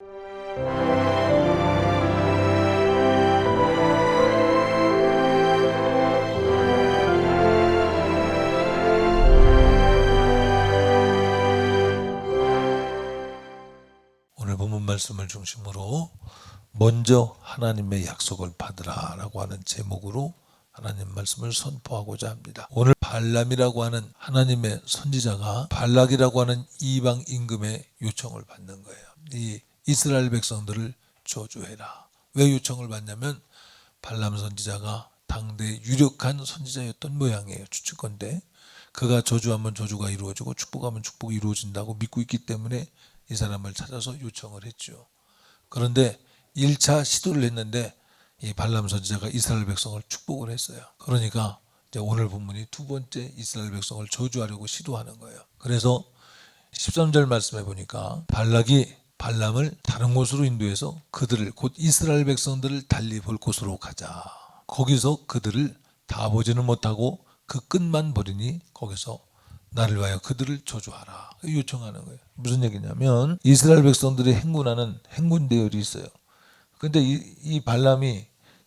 오늘 본문 말씀을 중심으로 먼저 하나님의 약속을 받으라 라고 하는 제목으로 하나님 말씀을 선포하고자 합니다. 오늘 발람이라고 하는 하나님의 선지자가 발락이라고 하는 이방 임금의 요청을 받는 거예요. 이 이스라엘 백성들을 저주해라. 왜 요청을 받냐면 발람 선지자가 당대 유력한 선지자였던 모양이에요. 추측건데 그가 저주하면 저주가 이루어지고 축복하면 축복이 이루어진다고 믿고 있기 때문에 이 사람을 찾아서 요청을 했죠. 그런데 1차 시도를 했는데 이 발람 선지자가 이스라엘 백성을 축복을 했어요. 그러니까 이제 오늘 본문이 두 번째 이스라엘 백성을 저주하려고 시도하는 거예요. 그래서 13절 말씀해 보니까 발락이 발람을 다른 곳으로 인도해서 그들을 곧 이스라엘 백성들을 달리 볼 곳으로 가자. 거기서 그들을 다 보지는 못하고 그 끝만 보리니 거기서 나를 위하여 그들을 저주하라 요청하는 거예요. 무슨 얘기냐면 이스라엘 백성들이 행군하는 행군 대열이 있어요. 근데 이 발람이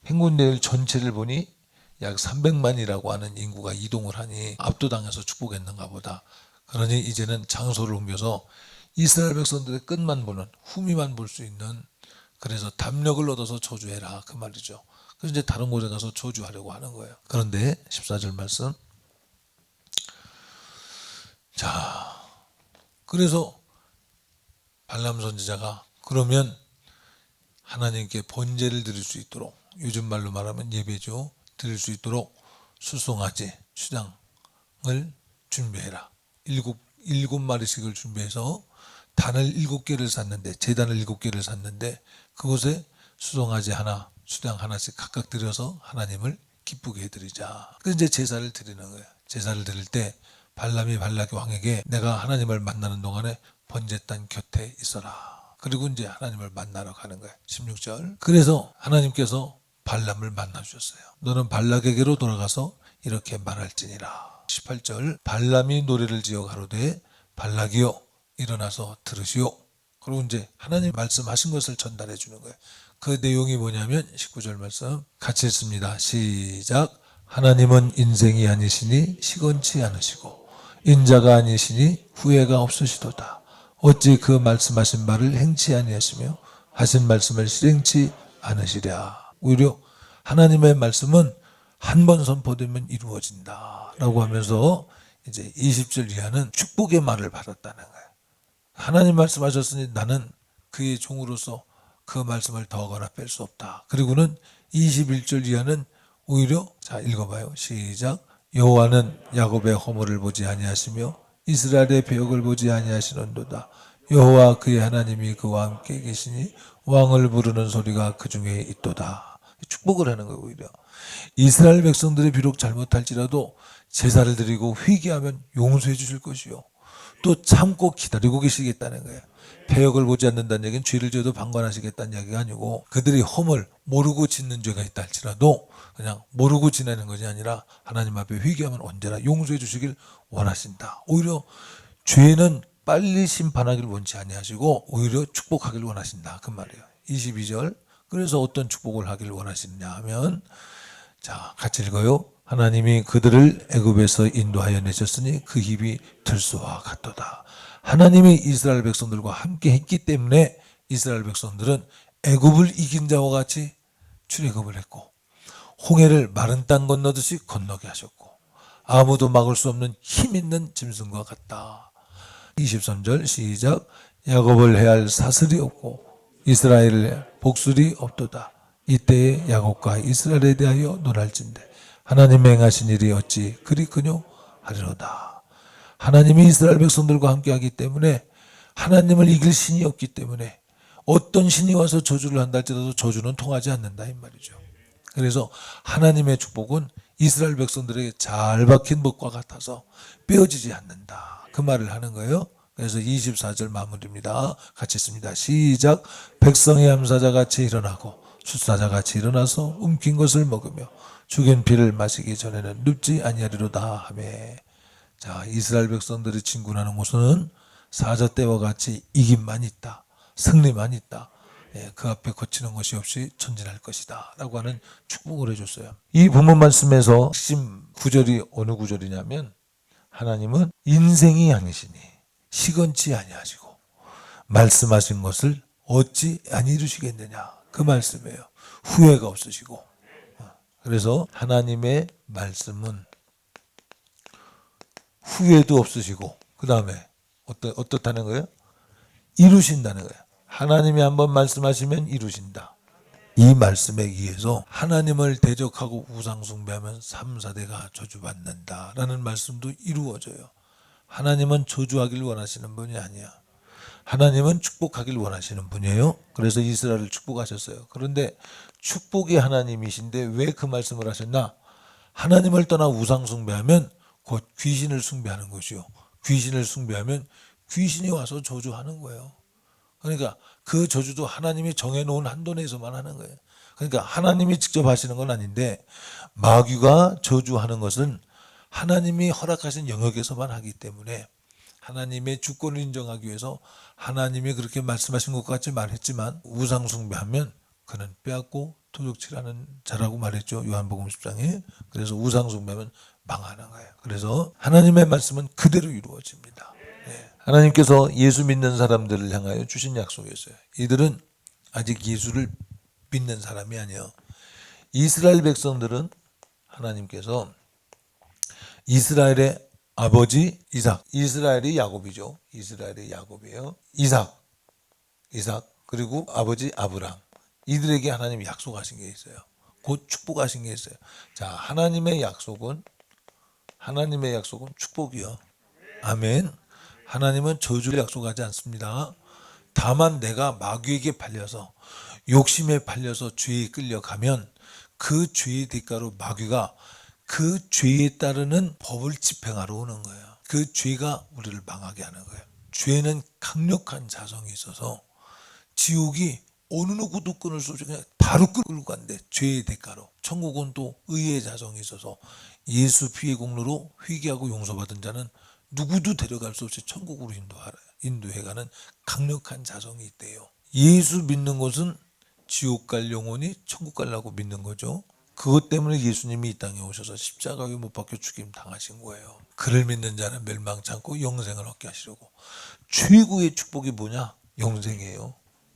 행군 대열 전체를 보니 약 300만이라고 하는 인구가 이동을 하니 압도당해서 축복했는가 보다. 그러니 이제는 장소를 옮겨서 이스라엘 백성들의 끝만 보는 후미만 볼 수 있는, 그래서 담력을 얻어서 저주해라 그 말이죠. 그래서 이제 다른 곳에 가서 저주하려고 하는 거예요. 그런데 14절 말씀, 자, 그래서 발람 선지자가 그러면 하나님께 번제를 드릴 수 있도록, 요즘 말로 말하면 예배죠, 드릴 수 있도록 수송아지 수장을 준비해라. 일곱 마리씩을 준비해서 단을 7개를 샀는데, 제단을 7개를 샀는데 그곳에 수송아지 하나, 수장 하나씩 각각 드려서 하나님을 기쁘게 해드리자. 그래서 이제 제사를 드리는 거예요. 제사를 드릴 때 발람이 발락 왕에게 내가 하나님을 만나는 동안에 번제단 곁에 있어라. 그리고 이제 하나님을 만나러 가는 거예요. 16절. 그래서 하나님께서 발람을 만나 주셨어요. 너는 발락에게로 돌아가서 이렇게 말할지니라. 18절. 발람이 노래를 지어 가로되 발락이여 일어나서 들으시오. 그리고 이제 하나님 말씀하신 것을 전달해 주는 거예요. 그 내용이 뭐냐면 19절 말씀 같이 읽습니다. 시작. 하나님은 인생이 아니시니 시건치 않으시고 인자가 아니시니 후회가 없으시도다. 어찌 그 말씀하신 바를 행치 아니하시며 하신 말씀을 실행치 않으시랴. 오히려 하나님의 말씀은 한 번 선포되면 이루어진다 라고 하면서 이제 20절 이하는 축복의 말을 받았다는 거예요. 하나님 말씀하셨으니 나는 그의 종으로서 그 말씀을 더하거나 뺄 수 없다. 그리고는 21절 이하는 오히려, 자 읽어봐요. 시작. 여호와는 야곱의 허물을 보지 아니하시며 이스라엘의 배역을 보지 아니하시는도다. 여호와 그의 하나님이 그와 함께 계시니 왕을 부르는 소리가 그 중에 있도다. 축복을 하는 거예요. 오히려 이스라엘 백성들이 비록 잘못할지라도 제사를 드리고 회개하면 용서해 주실 것이요, 또 참고 기다리고 계시겠다는 거예요. 배역을 보지 않는다는 얘기는 죄를 지어도 방관하시겠다는 얘기가 아니고, 그들이 허물 모르고 짓는 죄가 있다 할지라도 그냥 모르고 지내는 것이 아니라 하나님 앞에 회개하면 언제나 용서해 주시길 원하신다. 오히려 죄는 빨리 심판하길 원치 아니하시고 오히려 축복하길 원하신다 그 말이에요. 22절. 그래서 어떤 축복을 하길 원하시느냐 하면, 자 같이 읽어요. 하나님이 그들을 애굽에서 인도하여 내셨으니 그 힘이 들소와 같도다. 하나님이 이스라엘 백성들과 함께 했기 때문에 이스라엘 백성들은 애굽을 이긴 자와 같이 출애굽을 했고, 홍해를 마른 땅 건너듯이 건너게 하셨고, 아무도 막을 수 없는 힘 있는 짐승과 같다. 23절 시작. 야곱을 해할 사슬이 없고 이스라엘을 복술이 없도다. 이때에 야곱과 이스라엘에 대하여 논할진대 하나님의 행하신 일이 어찌 그리 그뇨하리로다. 하나님이 이스라엘 백성들과 함께 하기 때문에, 하나님을 이길 신이 없기 때문에 어떤 신이 와서 저주를 한다 할지라도 저주는 통하지 않는다 이 말이죠. 그래서 하나님의 축복은 이스라엘 백성들에게 잘 박힌 목과 같아서 빼어지지 않는다 그 말을 하는 거예요. 그래서 24절 마무리입니다. 같이 읽습니다. 시작. 백성의 암사자같이 일어나고 숫사자같이 일어나서 움킨 것을 먹으며 죽인 피를 마시기 전에는 눕지 아니하리로다 하며, 자 이스라엘 백성들이 진군하는 곳은 사자 때와 같이 이김만 있다. 승리만 있다. 그 앞에 거치는 것이 없이 전진할 것이다 라고 하는 축복을 해줬어요. 이 본문 말씀에서 핵심 구절이 어느 구절이냐면 하나님은 인생이 아니시니 시건치 아니하시고 말씀하신 것을 어찌 안 이루시겠느냐 그 말씀이에요. 후회가 없으시고. 그래서 하나님의 말씀은 후회도 없으시고 그 다음에 어떻다는 거예요? 이루신다는 거예요. 하나님이 한번 말씀하시면 이루신다. 이 말씀에 의해서 하나님을 대적하고 우상 숭배하면 3, 4대가 저주받는다라는 말씀도 이루어져요. 하나님은 저주하길 원하시는 분이 아니야. 하나님은 축복하길 원하시는 분이에요. 그래서 이스라엘을 축복하셨어요. 그런데 축복이 하나님이신데 왜 그 말씀을 하셨나? 하나님을 떠나 우상 숭배하면 곧 귀신을 숭배하는 것이요. 귀신을 숭배하면 귀신이 와서 저주하는 거예요. 그러니까 그 저주도 하나님이 정해놓은 한도 내에서만 하는 거예요. 그러니까 하나님이 직접 하시는 건 아닌데 마귀가 저주하는 것은 하나님이 허락하신 영역에서만 하기 때문에 하나님의 주권을 인정하기 위해서 하나님이 그렇게 말씀하신 것 같이 말했지만 우상 숭배하면 그는 빼앗고 도둑질하는 자라고 말했죠. 요한복음 10장에. 그래서 우상 숭배하면 망하는 거예요. 그래서 하나님의 말씀은 그대로 이루어집니다. 하나님께서 예수 믿는 사람들을 향하여 주신 약속이었어요. 이들은 아직 예수를 믿는 사람이 아니에요. 이스라엘 백성들은 하나님께서 이스라엘의 아버지 이삭, 이스라엘이 야곱이죠. 이스라엘이 야곱이에요. 이삭 그리고 아버지 아브람, 이들에게 하나님이 약속하신 게 있어요. 곧 축복하신 게 있어요. 자, 하나님의 약속은 축복이요. 아멘. 하나님은 저주를 약속하지 않습니다. 다만 내가 마귀에게 팔려서 욕심에 팔려서 죄에 끌려가면 그 죄의 대가로 마귀가 그 죄에 따르는 법을 집행하러 오는 거예요. 그 죄가 우리를 망하게 하는 거예요. 죄는 강력한 자성이 있어서 지옥이 어느 누구도 끊을 수 없이 그냥 바로 끌고 간대. 죄의 대가로. 천국은 또 의의 자성이 있어서 예수 피의 공로로 회개하고 용서받은 자는 누구도 데려갈 수 없이 천국으로 인도해가는 강력한 자성이 있대요. 예수 믿는 것은 지옥 갈 영혼이 천국 가려고 믿는 거죠. 그것 때문에 예수님이 이 땅에 오셔서 십자가에 못 박혀 죽임 당하신 거예요. 그를 믿는 자는 멸망치 않고 영생을 얻게 하시려고. 최고의 축복이 뭐냐? 영생이에요.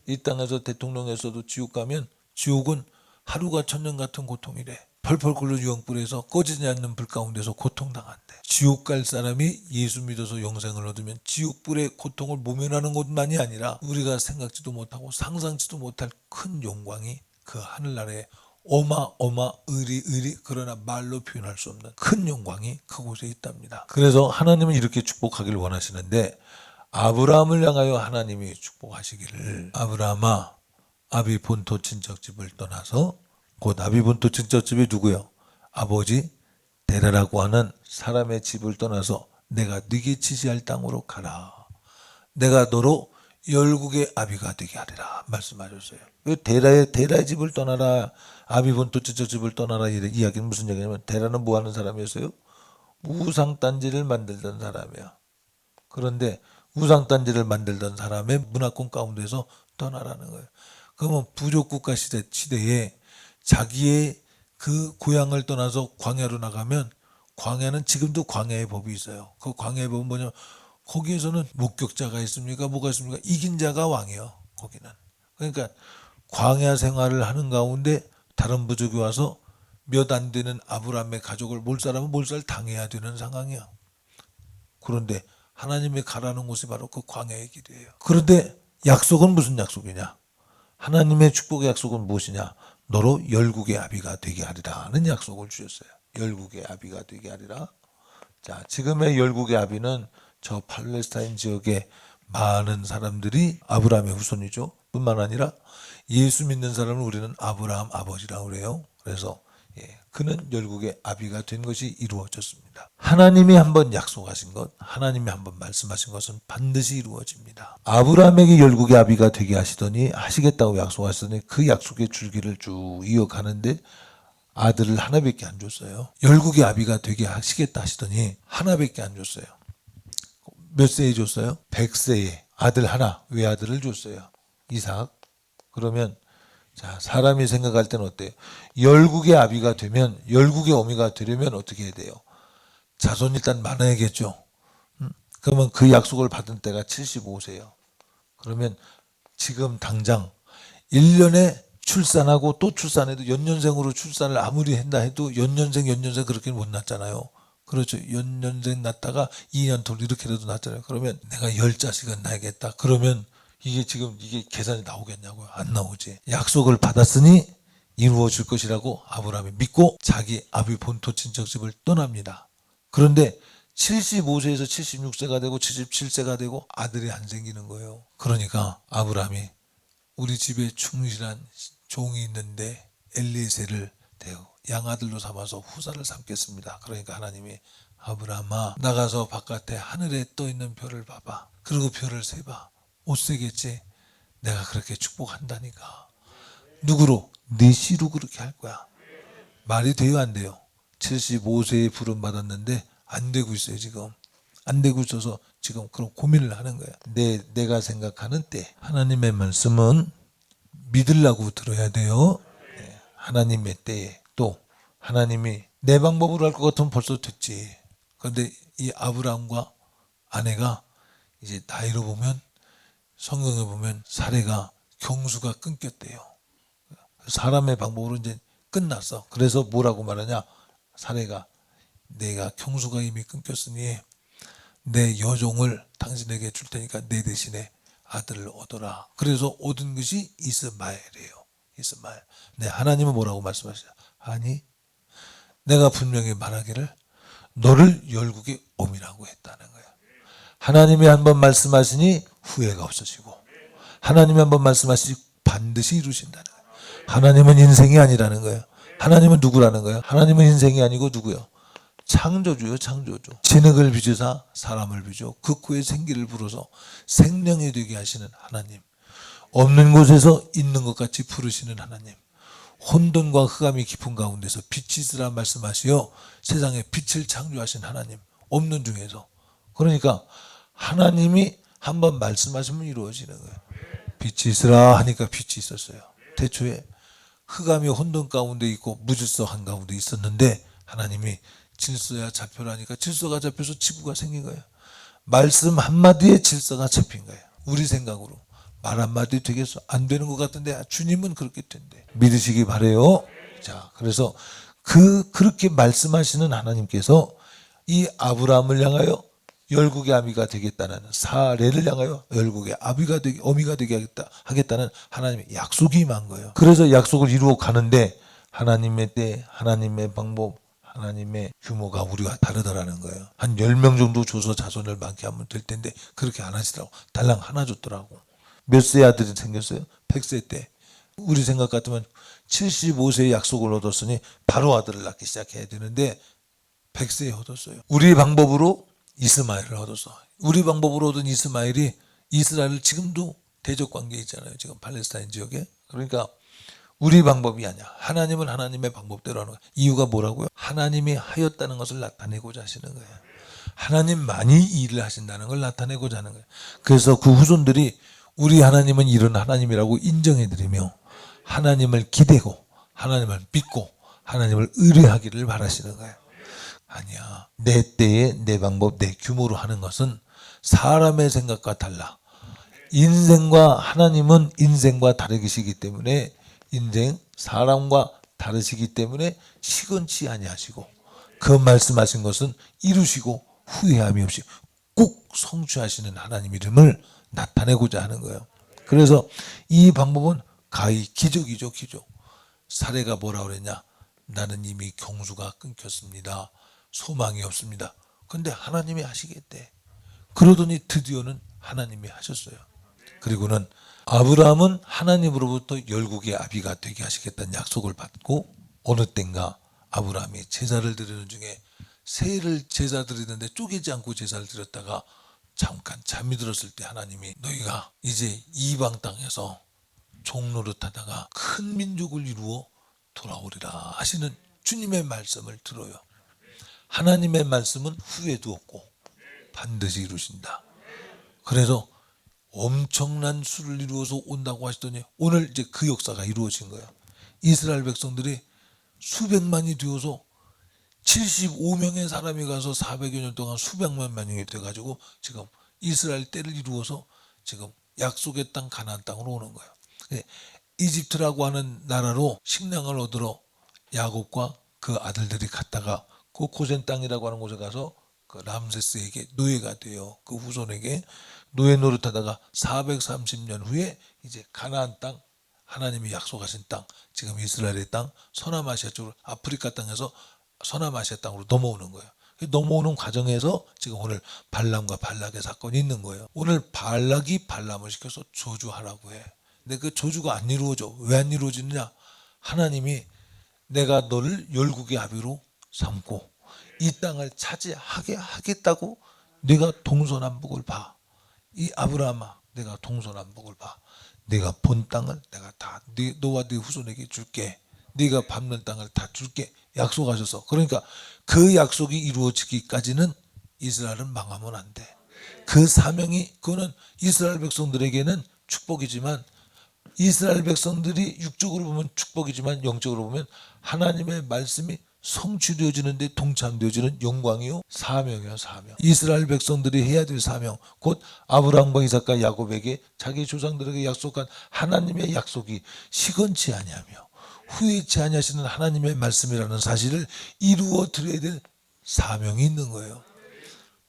이 땅에서 대통령에서도 지옥 가면 지옥은 하루가 천년 같은 고통이래. 펄펄 끓는 유황불에서 꺼지지 않는 불 가운데서 고통당한대. 지옥 갈 사람이 예수 믿어서 영생을 얻으면 지옥불의 고통을 모면하는 것만이 아니라 우리가 생각지도 못하고 상상지도 못할 큰 영광이 그 하늘나라에 어마어마의리 그러나 말로 표현할 수 없는 큰 영광이 그곳에 있답니다. 그래서 하나님은 이렇게 축복하기를 원하시는데 아브라함을 향하여 하나님이 축복하시기를 아브라함아 아비 본토 친척집을 떠나서 곧 아비 본토 친척집이 누구요? 아버지 데라라고 하는 사람의 집을 떠나서 내가 네게 지시할 땅으로 가라. 내가 너로 열국의 아비가 되게 하리라 말씀하셨어요. 왜 데라의 집을 떠나라, 아비 본토 친척집을 떠나라 이야기는 무슨 얘기냐면 데라는 뭐 하는 사람이었어요? 우상단지를 만들던 사람이야. 그런데 우상단지를 만들던 사람의 문화권 가운데서 떠나라는 거예요. 그러면 부족국가 시대에 자기의 그 고향을 떠나서 광야로 나가면 광야는 지금도 광야의 법이 있어요. 그 광야의 법은 뭐냐면 거기에서는 목격자가 있습니까? 뭐가 있습니까? 이긴 자가 왕이에요. 거기는. 그러니까 광야 생활을 하는 가운데 다른 부족이 와서 몇 안 되는 아브라함의 가족을 몰살하면 몰살 당해야 되는 상황이야. 그런데 하나님의 가라는 곳이 바로 그 광야의 길이에요. 그런데 약속은 무슨 약속이냐? 하나님의 축복의 약속은 무엇이냐? 너로 열국의 아비가 되게 하리라는 약속을 주셨어요. 열국의 아비가 되게 하리라. 자, 지금의 열국의 아비는 저 팔레스타인 지역의 많은 사람들이 아브라함의 후손이죠. 뿐만 아니라 예수 믿는 사람은 우리는 아브라함 아버지라고 그래요. 그래서 그는 열국의 아비가 된 것이 이루어졌습니다. 하나님이 한번 약속하신 것, 하나님이 한번 말씀하신 것은 반드시 이루어집니다. 아브라함에게 열국의 아비가 되게 하시더니 하시겠다고 약속하시더니 그 약속의 줄기를 쭉 이어가는데 아들을 하나밖에 안 줬어요. 열국의 아비가 되게 하시겠다 하시더니 하나밖에 안 줬어요. 몇 세에 줬어요? 100세에 아들 하나 외아들을 줬어요. 이삭. 그러면 자, 사람이 생각할 때는 어때요? 열국의 아비가 되면, 열국의 어미가 되려면 어떻게 해야 돼요? 자손이 일단 많아야겠죠. 그러면 그 약속을 받은 때가 75세예요. 그러면 지금 당장 1년에 출산하고 또 출산해도 연년생으로 출산을 아무리 한다 해도 연년생 그렇게 못 낳잖아요. 그렇죠. 연년생 낳다가 2년 돌 이렇게라도 낳잖아요. 그러면 내가 10자식은 낳아야겠다. 그러면 이게 지금 이게 계산이 나오겠냐고요. 안 나오지. 약속을 받았으니 이루어질 것이라고 아브라함이 믿고 자기 아비 본토 친척집을 떠납니다. 그런데 75세에서 76세가 되고 77세가 되고 아들이 안 생기는 거예요. 그러니까 아브라함이 우리 집에 충실한 종이 있는데 엘리에셀을 대고 양아들로 삼아서 후사를 삼겠습니다. 그러니까 하나님이 아브라함아 나가서 바깥에 하늘에 떠 있는 별을 봐봐. 그리고 별을 세봐. 못 세겠지. 내가 그렇게 축복한다니까. 누구로? 네 씨로 그렇게 할 거야. 말이 돼요 안 돼요? 75세에 부름 받았는데 안 되고 있어요 지금. 안 되고 있어서 지금 그런 고민을 하는 거야. 내가 생각하는 때 하나님의 말씀은 믿으려고 들어야 돼요. 네, 하나님의 때에 또 하나님이 내 방법으로 할 것 같으면 벌써 됐지. 그런데 이 아브라함과 아내가 이제 나이로 보면 성경에 보면 사례가 경수가 끊겼대요. 사람의 방법으로 이제 끝났어. 그래서 뭐라고 말하냐? 사례가 내가 경수가 이미 끊겼으니 내 여종을 당신에게 줄 테니까 내 대신에 아들을 얻어라. 그래서 얻은 것이 이스마엘이에요. 이스마엘. 네, 하나님은 뭐라고 말씀하시죠? 아니, 내가 분명히 말하기를 너를 열국의 어미라고 했다는 거예요. 하나님이 한번 말씀하시니 후회가 없어지고 하나님이 한번 말씀하시니 반드시 이루신다는 거예요. 하나님은 인생이 아니라는 거예요. 하나님은 누구라는 거예요? 하나님은 인생이 아니고 누구요? 창조주요, 창조주. 진흙을 빚으사 사람을 빚어 극구의 생기를 불어서 생명이 되게 하시는 하나님. 없는 곳에서 있는 것 같이 부르시는 하나님. 혼돈과 흑암이 깊은 가운데서 빛이 있으라 말씀하시어 세상에 빛을 창조하신 하나님. 없는 중에서. 그러니까 하나님이 한번 말씀하시면 이루어지는 거예요. 빛이 있으라 하니까 빛이 있었어요. 태초에 흑암이 혼돈 가운데 있고 무질서 한가운데 있었는데 하나님이 질서야 잡혀라니까 질서가 잡혀서 지구가 생긴 거예요. 말씀 한마디에 질서가 잡힌 거예요. 우리 생각으로 말 한마디 되겠어? 안 되는 것 같은데 주님은 그렇게 된대. 믿으시기 바래요. 자, 그래서 그렇게 말씀하시는 하나님께서 이 아브라함을 향하여 열국의 아비가 되겠다는 사례를 향하여 열국의 아비가 되게 어미가 되게 하겠다는 하나님의 약속이 임한 거예요. 그래서 약속을 이루어 가는데 하나님의 때, 하나님의 방법, 하나님의 규모가 우리와 다르다라는 거예요. 한 10명 정도 줘서 자손을 많게 하면 될 텐데 그렇게 안 하시더라고. 달랑 하나 줬더라고. 몇 세 아들이 생겼어요? 100세 때. 우리 생각 같으면 75세의 약속을 얻었으니 바로 아들을 낳기 시작해야 되는데 100세에 얻었어요. 우리 방법으로 이스마엘을 얻었어. 우리 방법으로 얻은 이스마엘이 이스라엘을 지금도 대적 관계에 있잖아요. 지금 팔레스타인 지역에. 그러니까 우리 방법이 아니야. 하나님은 하나님의 방법대로 하는 거야. 이유가 뭐라고요? 하나님이 하였다는 것을 나타내고자 하시는 거예요. 하나님만이 일을 하신다는 걸 나타내고자 하는 거예요. 그래서 그 후손들이 우리 하나님은 이런 하나님이라고 인정해드리며 하나님을 기대고 하나님을 믿고 하나님을 의뢰하기를 바라시는 거예요. 아니야. 내 때에 내 방법 내 규모로 하는 것은 사람의 생각과 달라. 인생과 하나님은 인생과 다르시기 때문에 인생 사람과 다르시기 때문에 시건치 아니하시고 그 말씀하신 것은 이루시고 후회함이 없이 꼭 성취하시는 하나님 이름을 나타내고자 하는 거예요. 그래서 이 방법은 가히 기적이죠. 기적. 사례가 뭐라 그랬냐? 나는 이미 경수가 끊겼습니다. 소망이 없습니다. 근데 하나님이 하시겠대. 그러더니 드디어는 하나님이 하셨어요. 그리고는 아브라함은 하나님으로부터 열국의 아비가 되게 하시겠다는 약속을 받고 어느 땐가 아브라함이 제사를 드리는 중에 새를 제사 드리는데 쪼개지 않고 제사를 드렸다가 잠깐 잠이 들었을 때 하나님이 너희가 이제 이방 땅에서 종노릇하다가 큰 민족을 이루어 돌아오리라 하시는 주님의 말씀을 들어요. 하나님의 말씀은 후회도 없고 반드시 이루신다. 그래서 엄청난 수를 이루어서 온다고 하시더니 오늘 이제 그 역사가 이루어진 거예요. 이스라엘 백성들이 수백만이 되어서 75명의 사람이 가서 400여 년 동안 수백만 명이 돼가지고 지금 이스라엘 때를 이루어서 지금 약속의 땅 가나안 땅으로 오는 거예요. 이집트라고 하는 나라로 식량을 얻으러 야곱과 그 아들들이 갔다가 그 고센 땅이라고 하는 곳에 가서 그 람세스에게 노예가 돼요. 그 후손에게 노예 노릇하다가 430년 후에 이제 가나안 땅, 하나님이 약속하신 땅, 지금 이스라엘의 땅, 서남아시아 쪽으로 아프리카 땅에서 서남아시아 땅으로 넘어오는 거예요. 넘어오는 과정에서 지금 오늘 발람과 발락의 사건이 있는 거예요. 오늘 발락이 발람을 시켜서 저주하라고 해. 근데 그 저주가 안 이루어져. 왜 안 이루어지느냐? 하나님이 내가 너를 열국의 아비로 삼고 이 땅을 차지하게 하겠다고 네가 동서남북을 봐. 이 아브라함아, 내가 동서남북을 봐. 네가 본 땅을 내가 다 너와 네 후손에게 줄게. 네가 밟는 땅을 다 줄게. 약속하셔서. 그러니까 그 약속이 이루어지기까지는 이스라엘은 망하면 안 돼. 그 사명이, 그거는 이스라엘 백성들에게는 축복이지만, 이스라엘 백성들이 육적으로 보면 축복이지만 영적으로 보면 하나님의 말씀이 성취되어지는데 동참되어지는 영광이요 사명이요 사명. 이스라엘 백성들이 해야 될 사명, 곧 아브라함과 이삭과 야곱에게 자기 조상들에게 약속한 하나님의 약속이 시건치 아니하며 후회치 아니하시는 하나님의 말씀이라는 사실을 이루어 드려야 될 사명이 있는 거예요.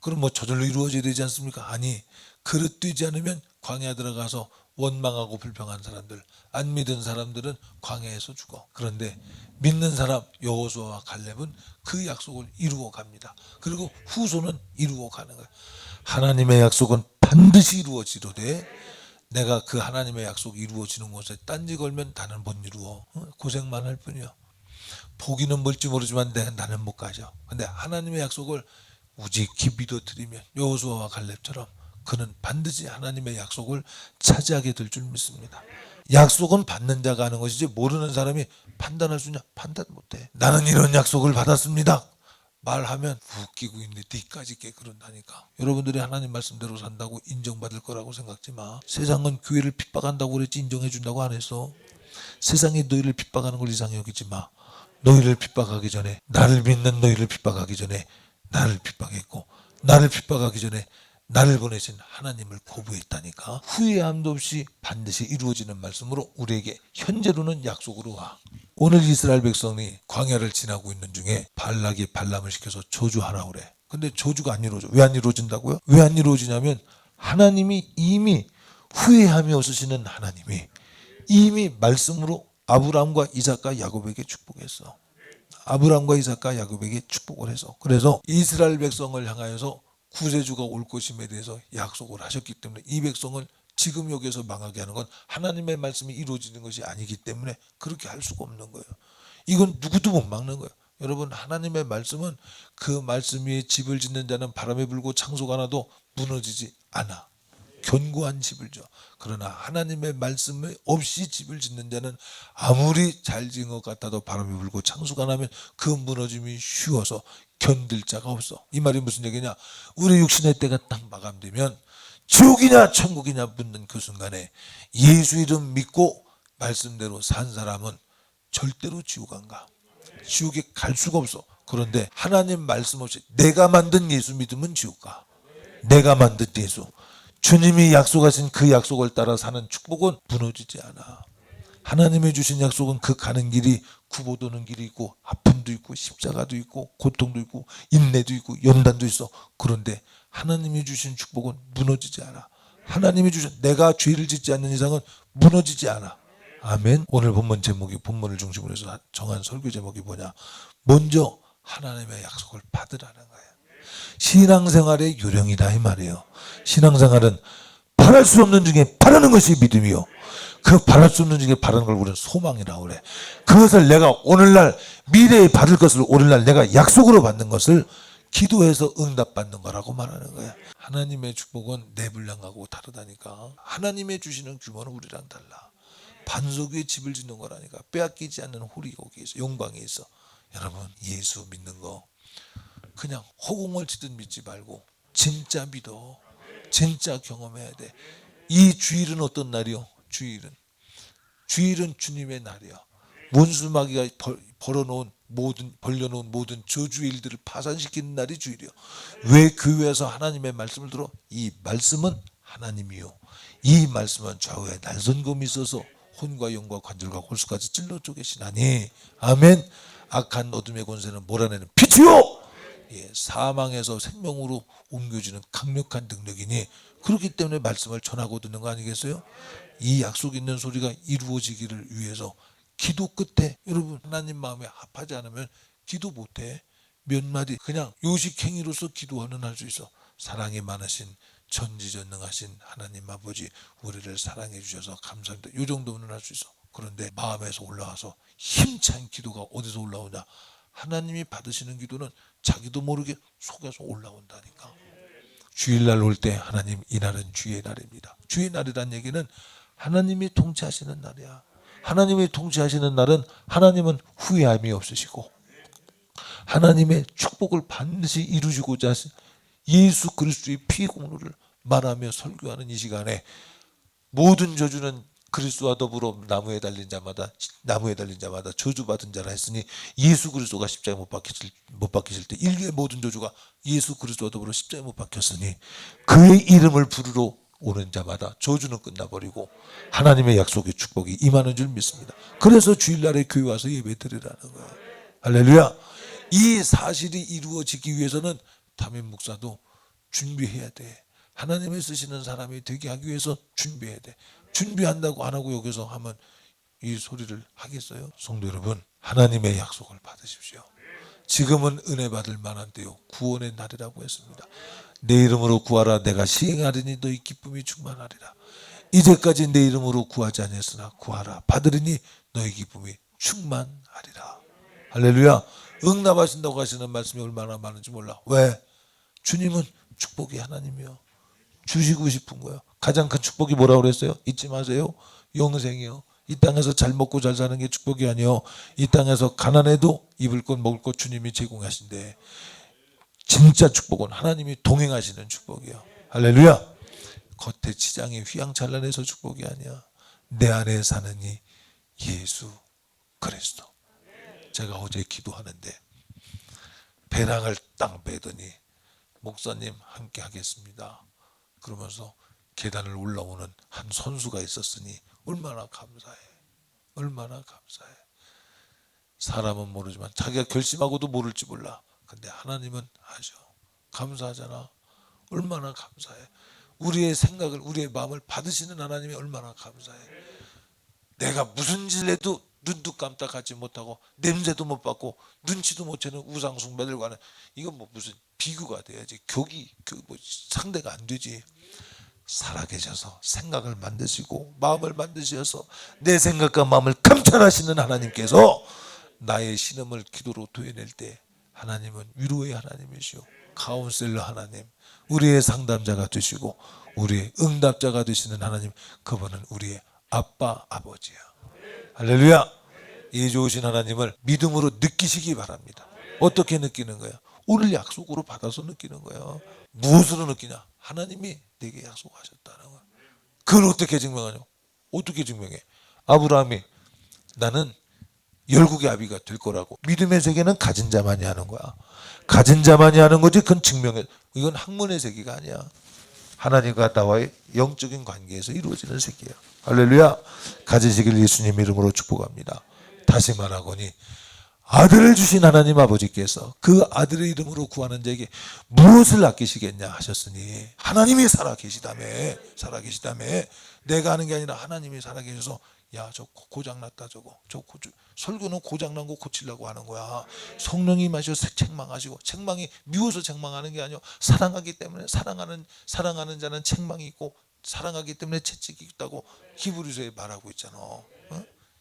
그럼 뭐 저절로 이루어져야 되지 않습니까? 아니, 그릇되지 않으면 광야 들어가서 원망하고 불평한 사람들, 안 믿은 사람들은 광야에서 죽어. 그런데 믿는 사람 여호수아와 갈렙은 그 약속을 이루어 갑니다. 그리고 후손은 이루어 가는 거예요. 하나님의 약속은 반드시 이루어지로되 내가 그 하나님의 약속이 이루어지는 곳에 딴지 걸면 나는 못 이루어. 고생만 할 뿐이야. 보기는 뭘지 모르지만 나는 못 가죠. 근데 하나님의 약속을 우직히 믿어드리면 여호수아와 갈렙처럼 그는 반드시 하나님의 약속을 차지하게 될 줄 믿습니다. 약속은 받는 자가 하는 것이지 모르는 사람이 판단할 수 있냐? 판단 못해. 나는 이런 약속을 받았습니다. 말하면 웃기고 있는데 니까지 깨 그런다니까. 여러분들이 하나님 말씀대로 산다고 인정받을 거라고 생각지 마. 세상은 교회를 핍박한다고 그랬지 인정해 준다고 안 했어. 세상이 너희를 핍박하는 걸 이상히 여기지 마. 너희를 핍박하기 전에, 나를 믿는 너희를 핍박하기 전에 나를 핍박했고, 나를 핍박하기 전에 나를 보내신 하나님을 거부했다니까. 후회함도 없이 반드시 이루어지는 말씀으로 우리에게 현재로는 약속으로 와. 오늘 이스라엘 백성이 광야를 지나고 있는 중에 발락이 발람을 시켜서 저주하라 그래. 근데 저주가 안 이루어져. 왜 안 이루어진다고요? 왜 안 이루어지냐면 하나님이 이미 후회함이 없으시는 하나님이 이미 말씀으로 아브라함과 이삭과 야곱에게 축복했어. 아브라함과 이삭과 야곱에게 축복을 해서, 그래서 이스라엘 백성을 향하여서 구세주가 올 것임에 대해서 약속을 하셨기 때문에 이 백성을 지금 여기에서 망하게 하는 건 하나님의 말씀이 이루어지는 것이 아니기 때문에 그렇게 할 수가 없는 거예요. 이건 누구도 못 막는 거예요. 여러분, 하나님의 말씀은 그 말씀 위에 집을 짓는 자는 바람에 불고 창소가 나도 무너지지 않아. 견고한 집을 져. 그러나 하나님의 말씀 없이 집을 짓는 자는 아무리 잘 지은 것 같아도 바람이 불고 창수가 나면 그 무너짐이 쉬워서 견딜 자가 없어. 이 말이 무슨 얘기냐? 우리 육신의 때가 딱 마감되면 지옥이냐 천국이냐 묻는 그 순간에 예수 이름 믿고 말씀대로 산 사람은 절대로 지옥 안 가. 지옥에 갈 수가 없어. 그런데 하나님 말씀 없이 내가 만든 예수 믿으면 지옥 가. 내가 만든 예수, 주님이 약속하신 그 약속을 따라 사는 축복은 무너지지 않아. 하나님이 주신 약속은 그 가는 길이 구보 도는 길이 있고 아픔도 있고 십자가도 있고 고통도 있고 인내도 있고 연단도 있어. 그런데 하나님이 주신 축복은 무너지지 않아. 하나님이 주신, 내가 죄를 짓지 않는 이상은 무너지지 않아. 아멘. 오늘 본문 제목이, 본문을 중심으로 해서 정한 설교 제목이 뭐냐? 먼저 하나님의 약속을 받으라는 거예요. 신앙생활의 요령이다 이 말이에요. 신앙생활은 바랄 수 없는 중에 바라는 것이 믿음이요, 그 바랄 수 없는 중에 바라는 걸 우리는 소망이라고 그래. 그것을 내가 오늘날 미래에 받을 것을 오늘날 내가 약속으로 받는 것을 기도해서 응답받는 거라고 말하는 거야. 하나님의 축복은 내 분량하고 다르다니까. 하나님의 주시는 규모는 우리랑 달라. 반석 위에 집을 짓는 거라니까. 빼앗기지 않는 홀이 거기 있어. 영광이 있어. 여러분, 예수 믿는 거 그냥 허공을 치듯 믿지 말고 진짜 믿어. 진짜 경험해야 돼. 이 주일은 어떤 날이요? 주일은 주님의 날이야. 원수 마귀가 벌려놓은 모든 저주의 일들을 파산시키는 날이 주일이요. 왜 교회에서 하나님의 말씀을 들어? 이 말씀은 하나님이요, 이 말씀은 좌우에 날선검이 있어서 혼과 영과 관절과 골수까지 찔러 쪼개시나니. 아멘. 악한 어둠의 권세는 몰아내는 빛이요, 예, 사망에서 생명으로 옮겨주는 강력한 능력이니, 그렇기 때문에 말씀을 전하고 듣는 거 아니겠어요? 이 약속 있는 소리가 이루어지기를 위해서 기도 끝에, 여러분 하나님 마음에 합하지 않으면 기도 못해. 몇 마디 그냥 요식행위로서 기도하는 할 수 있어. 사랑이 많으신 전지전능하신 하나님 아버지, 우리를 사랑해 주셔서 감사합니다, 이 정도는 할 수 있어. 그런데 마음에서 올라와서 힘찬 기도가 어디서 올라오냐? 하나님이 받으시는 기도는 자기도 모르게 속에서 올라온다니까. 주일날 올 때 하나님, 이날은 주의 날입니다. 주의 날이란 얘기는 하나님이 통치하시는 날이야. 하나님이 통치하시는 날은 하나님은 후회함이 없으시고 하나님의 축복을 반드시 이루시고자 하신 예수 그리스도의 피 공로를 말하며 설교하는 이 시간에, 모든 저주는 그리스도와 더불어 나무에 달린 자마다 저주받은 자라 했으니, 예수 그리스도가 십자가에 못 박히실 때 인류의 모든 저주가 예수 그리스도와 더불어 십자가에 못 박혔으니, 그의 이름을 부르러 오는 자마다 저주는 끝나버리고 하나님의 약속의 축복이 임하는 줄 믿습니다. 그래서 주일날에 교회 와서 예배 드리라는 거예요. 할렐루야. 이 사실이 이루어지기 위해서는 담임 목사도 준비해야 돼. 하나님이 쓰시는 사람이 되게 하기 위해서 준비해야 돼. 준비한다고 안 하고 여기서 하면 이 소리를 하겠어요? 성도 여러분, 하나님의 약속을 받으십시오. 지금은 은혜 받을 만한 때요, 구원의 날이라고 했습니다. 내 이름으로 구하라, 내가 시행하리니 너희 기쁨이 충만하리라. 이제까지 내 이름으로 구하지 아니했으나 구하라, 받으리니 너희 기쁨이 충만하리라. 할렐루야. 응답하신다고 하시는 말씀이 얼마나 많은지 몰라. 왜? 주님은 축복이 하나님이요, 주시고 싶은 거예요. 가장 큰 축복이 뭐라고 그랬어요? 잊지 마세요. 영생이요. 이 땅에서 잘 먹고 잘 사는 게 축복이 아니요, 이 땅에서 가난해도 입을 것 먹을 것 주님이 제공하신대. 진짜 축복은 하나님이 동행하시는 축복이요. 할렐루야. 겉에 치장이 휘황찬란해서 축복이 아니야. 내 안에 사는 이 예수 그리스도. 제가 어제 기도하는데 배낭을 딱 매더니 목사님 함께 하겠습니다 그러면서 계단을 올라오는 한 선수가 있었으니 얼마나 감사해. 얼마나 감사해. 사람은 모르지만 자기가 결심하고도 모를지 몰라. 근데 하나님은 아셔. 감사하잖아. 얼마나 감사해. 우리의 생각을, 우리의 마음을 받으시는 하나님이 얼마나 감사해. 내가 무슨 짓을 해도 눈도 깜짝하지 못하고 냄새도 못 맡고 눈치도 못 채는 우상숭배들과는 이건 뭐 무슨 비교가 돼야지. 격이 뭐 상대가 안 되지. 살아계셔서 생각을 만드시고 마음을 만드셔서 내 생각과 마음을 감찰하시는 하나님께서 나의 신음을 기도로 도해낼 때 하나님은 위로의 하나님이시오. 카운셀러 하나님, 우리의 상담자가 되시고 우리의 응답자가 되시는 하나님, 그분은 우리의 아빠 아버지야. 할렐루야. 이 좋으신 하나님을 믿음으로 느끼시기 바랍니다. 어떻게 느끼는 거야? 오늘 약속으로 받아서 느끼는 거야. 무엇으로 느끼냐? 하나님이 내게 약속하셨다는 거야. 그걸 어떻게 증명하냐? 어떻게 증명해? 아브라함이 나는 열국의 아비가 될 거라고. 믿음의 세계는 가진 자만이 하는 거야. 가진 자만이 하는 거지. 그건 증명해. 이건 학문의 세계가 아니야. 하나님과 나와의 영적인 관계에서 이루어지는 세계야. 할렐루야. 가지시길 예수님 이름으로 축복합니다. 다시 말하거니 아들을 주신 하나님 아버지께서 그 아들의 이름으로 구하는 자에게 무엇을 아끼시겠냐 하셨으니, 하나님이 살아계시다며. 내가 하는 게 아니라 하나님이 살아계셔서 야, 저 고장났다, 저 설교는 고장난 거 고치려고 하는 거야. 성령이 마셔서 책망하시고, 책망이 미워서 책망하는 게 아니요, 사랑하기 때문에. 사랑하는 자는 책망이 있고 사랑하기 때문에 채찍이 있다고 히브리서에 말하고 있잖아.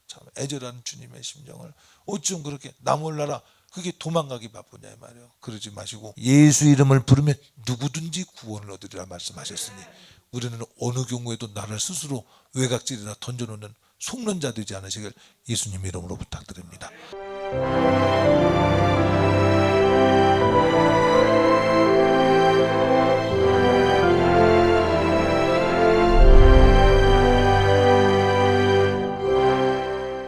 참 애절한 주님의 심정을 어쩜 그렇게 나 몰라라 그게 도망가기 바쁘냐 이 말이에요. 그러지 마시고 예수 이름을 부르면 누구든지 구원을 얻으리라 말씀하셨으니, 우리는 어느 경우에도 나를 스스로 외곽질이나 던져놓는 속는 자 되지 않으시길 예수님 이름으로 부탁드립니다.